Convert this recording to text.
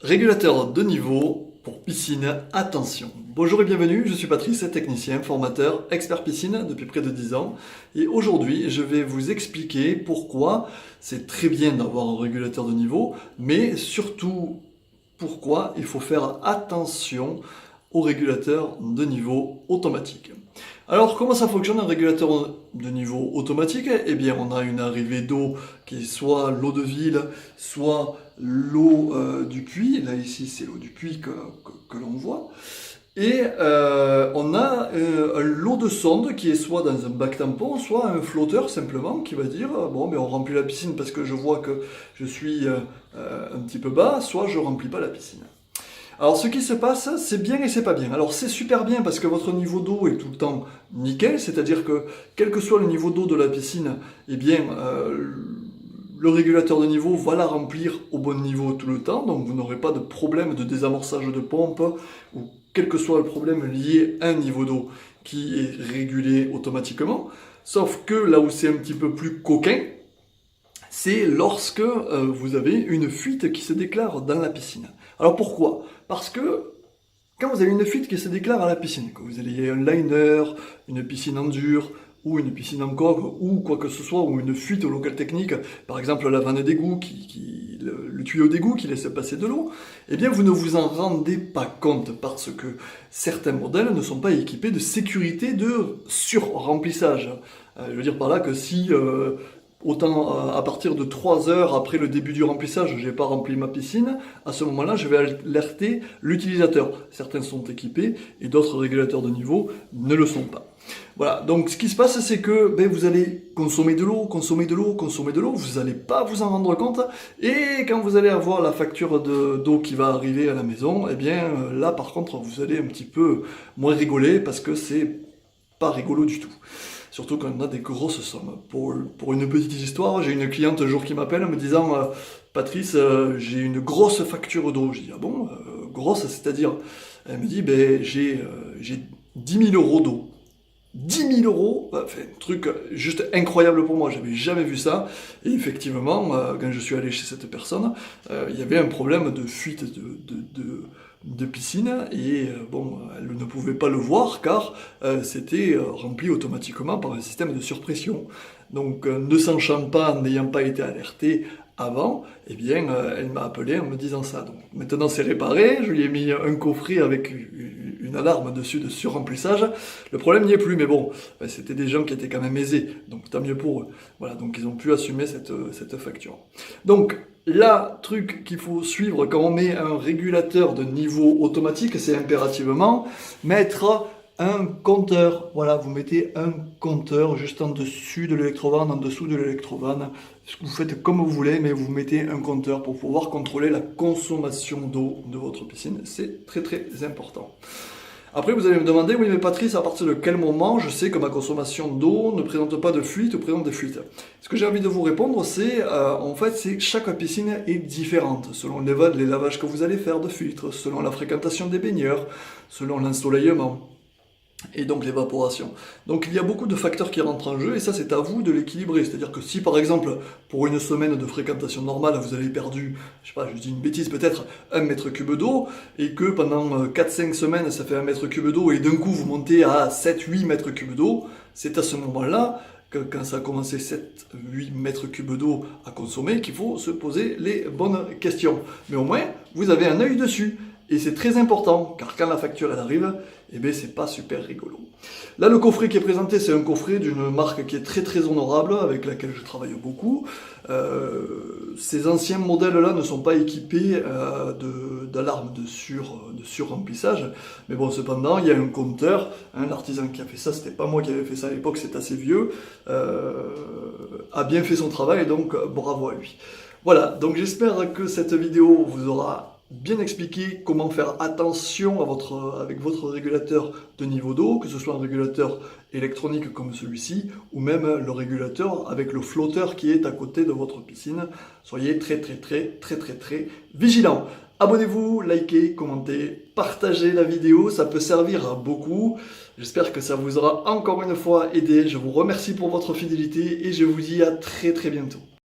Régulateur de niveau pour piscine, attention. Bonjour et bienvenue, je suis Patrice, technicien, formateur, expert piscine depuis près de 10 ans. Et aujourd'hui, je vais vous expliquer pourquoi c'est très bien d'avoir un régulateur de niveau, mais surtout pourquoi il faut faire attention au régulateur de niveau automatique. Alors, comment ça fonctionne un régulateur de niveau automatique? Eh bien, on a une arrivée d'eau qui est soit l'eau de ville, soit l'eau du puits. Là, ici, c'est l'eau du puits que l'on voit. Et on a l'eau de sonde qui est soit dans un bac tampon, soit un flotteur simplement qui va dire bon, mais on remplit la piscine parce que je vois que je suis un petit peu bas, soit je remplis pas la piscine. Alors ce qui se passe, c'est bien et c'est pas bien. Alors c'est super bien parce que votre niveau d'eau est tout le temps nickel, c'est-à-dire que quel que soit le niveau d'eau de la piscine, eh bien le régulateur de niveau va la remplir au bon niveau tout le temps, donc vous n'aurez pas de problème de désamorçage de pompe ou quel que soit le problème lié à un niveau d'eau qui est régulé automatiquement. Sauf que là où c'est un petit peu plus coquin, c'est lorsque vous avez une fuite qui se déclare dans la piscine. Alors pourquoi? Parce que quand vous avez une fuite qui se déclare à la piscine, que vous ayez un liner, une piscine en dur, ou une piscine en coque, ou quoi que ce soit, ou une fuite au local technique, par exemple la vanne d'égout, le tuyau d'égout qui laisse passer de l'eau, eh bien vous ne vous en rendez pas compte parce que certains modèles ne sont pas équipés de sécurité de sur-remplissage. Je veux dire par là que si autant à partir de 3 heures après le début du remplissage, je n'ai pas rempli ma piscine, à ce moment-là, je vais alerter l'utilisateur. Certains sont équipés et d'autres régulateurs de niveau ne le sont pas. Voilà, donc ce qui se passe, c'est que vous allez consommer de l'eau, consommer de l'eau, consommer de l'eau, vous n'allez pas vous en rendre compte, et quand vous allez avoir la facture d'eau qui va arriver à la maison, eh bien là par contre, vous allez un petit peu moins rigoler parce que c'est pas rigolo du tout. Surtout quand on a des grosses sommes. Pour une petite histoire, j'ai une cliente un jour qui m'appelle en me disant Patrice, j'ai une grosse facture d'eau. Je dis ah bon, grosse, c'est-à-dire? Elle me dit j'ai 10 000 euros d'eau. 10 000 euros, enfin, un truc juste incroyable pour moi, j'avais jamais vu ça. Et effectivement, quand je suis allé chez cette personne, il y avait un problème de fuite de piscine et bon, elle ne pouvait pas le voir car c'était rempli automatiquement par un système de surpression. Donc ne sachant pas, n'ayant pas été alerté avant, eh bien elle m'a appelé en me disant ça. Donc maintenant c'est réparé, je lui ai mis un coffret avec une alarme dessus de surremplissage. Le problème n'y est plus, mais bon, c'était des gens qui étaient quand même aisés, donc tant mieux pour eux. Voilà, donc ils ont pu assumer cette facture. Donc là, truc qu'il faut suivre quand on met un régulateur de niveau automatique, c'est impérativement mettre un compteur. Voilà, vous mettez un compteur juste en dessus de l'électrovanne, en dessous de l'électrovanne. Vous faites comme vous voulez, mais vous mettez un compteur pour pouvoir contrôler la consommation d'eau de votre piscine. C'est très très important. Après, vous allez me demander, oui, mais Patrice, à partir de quel moment je sais que ma consommation d'eau ne présente pas de fuite ou présente des fuites? Ce que j'ai envie de vous répondre, c'est, en fait, c'est chaque piscine est différente, selon les lavages que vous allez faire de filtres, selon la fréquentation des baigneurs, selon l'ensoleillement et donc l'évaporation. Donc il y a beaucoup de facteurs qui rentrent en jeu et ça c'est à vous de l'équilibrer. C'est-à-dire que si par exemple pour une semaine de fréquentation normale vous avez perdu, je sais pas, je dis une bêtise peut-être, 1 mètre cube d'eau et que pendant 4-5 semaines ça fait 1 mètre cube d'eau et d'un coup vous montez à 7-8 mètres cubes d'eau, c'est à ce moment-là que quand ça a commencé 7-8 mètres cubes d'eau à consommer qu'il faut se poser les bonnes questions. Mais au moins vous avez un œil dessus. Et c'est très important, car quand la facture elle arrive, eh bien c'est pas super rigolo. Là, le coffret qui est présenté, c'est un coffret d'une marque qui est très très honorable, avec laquelle je travaille beaucoup. Ces anciens modèles-là ne sont pas équipés d'alarmes de surremplissage. Mais bon, cependant, il y a un compteur. L'artisan qui a fait ça, c'était pas moi qui avais fait ça à l'époque, c'est assez vieux. A bien fait son travail, donc bravo à lui. Voilà, donc j'espère que cette vidéo vous aura bien expliquer comment faire attention avec votre régulateur de niveau d'eau, que ce soit un régulateur électronique comme celui-ci, ou même le régulateur avec le flotteur qui est à côté de votre piscine. Soyez très vigilants. Abonnez-vous, likez, commentez, partagez la vidéo, ça peut servir à beaucoup. J'espère que ça vous aura encore une fois aidé. Je vous remercie pour votre fidélité et je vous dis à très bientôt.